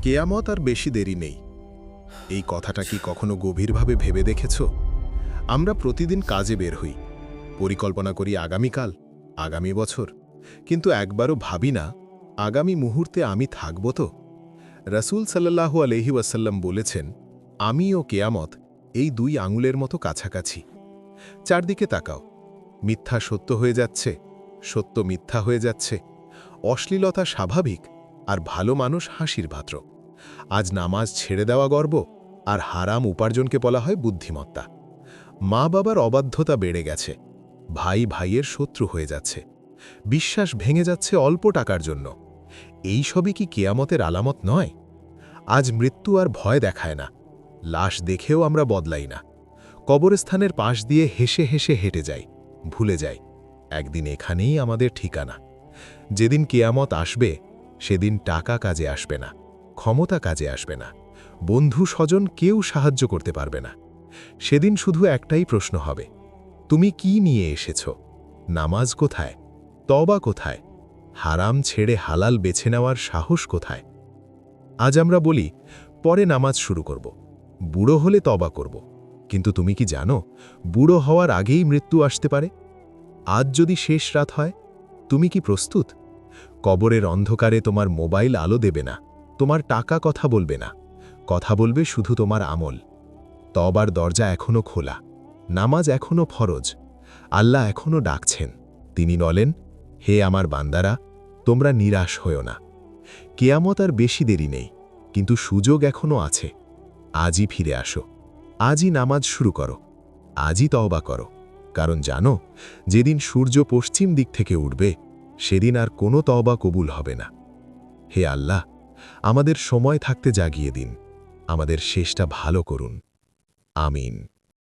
কেয়ামত আর বেশি দেরি নেই। এই কথাটা কি কখনো গভীরভাবে ভেবে দেখেছ? আমরা প্রতিদিন কাজে বের হই, পরিকল্পনা করি আগামীকাল, আগামী বছর, কিন্তু একবারও ভাবি না আগামী মুহূর্তে আমি থাকব তো। রাসূল সাল্লাল্লাহু আলাইহি ওয়াসাল্লাম বলেছেন, আমি ও কেয়ামত এই দুই আঙুলের মতো কাছাকাছি। চারদিকে তাকাও, মিথ্যা সত্য হয়ে যাচ্ছে, সত্য মিথ্যা হয়ে যাচ্ছে, অশ্লীলতা স্বাভাবিক আর ভালো মানুষ হাসির পাত্র। আজ নামাজ ছেড়ে দেওয়া গর্ব, আর হারাম উপার্জনকে বলা হয় বুদ্ধিমত্তা। মা বাবার অবাধ্যতা বেড়ে গেছে, ভাই ভাইয়ের শত্রু হয়ে যাচ্ছে, বিশ্বাস ভেঙে যাচ্ছে অল্প টাকার জন্য। এই সবই কি কেয়ামতের আলামত নয়? আজ মৃত্যু আর ভয় দেখায় না, লাশ দেখেও আমরা বদলাই না। কবরস্থানের পাশ দিয়ে হেসে হেসে হেঁটে যাই, ভুলে যাই একদিন এখানেই আমাদের ঠিকানা। যেদিন কেয়ামত আসবে সেদিন টাকা কাজে আসবে না, ক্ষমতা কাজে আসবে না, বন্ধু স্বজন কেউ সাহায্য করতে পারবে না। সেদিন শুধু একটাই প্রশ্ন হবে, তুমি কি নিয়ে এসেছ? নামাজ কোথায়? তওবা কোথায়? হারাম ছেড়ে হালাল বেছে নেওয়ার সাহস কোথায়? আজ আমরা বলি পরে নামাজ শুরু করব, বুড়ো হলে তওবা করব, কিন্তু তুমি কি জানো বুড়ো হওয়ার আগেই মৃত্যু আসতে পারে? আজ যদি শেষ রাত হয়, তুমি কি প্রস্তুত? কবরের অন্ধকারে তোমার মোবাইল আলো দেবে না, তোমার টাকা কথা বলবে না, কথা বলবে শুধু তোমার আমল। তওবার দরজা এখনো খোলা, নামাজ এখনো ফরজ, আল্লাহ এখনো ডাকছেন। তিনি বলেন, হে আমার বান্দারা, তোমরা নিরাশ হও না। কেয়ামত আর বেশি দেরি নেই, কিন্তু সুযোগ এখনো আছে। আজই ফিরে আসো, আজই নামাজ শুরু করো, আজই তওবা করো, কারণ জানো যেদিন সূর্য পশ্চিম দিক থেকে উঠবে সেদিন আর কোনো তওবা কবুল হবে না। হে আল্লাহ, আমাদের সময় থাকতে জাগিয়ে দিন, আমাদের শেষটা ভালো করুন। আমিন।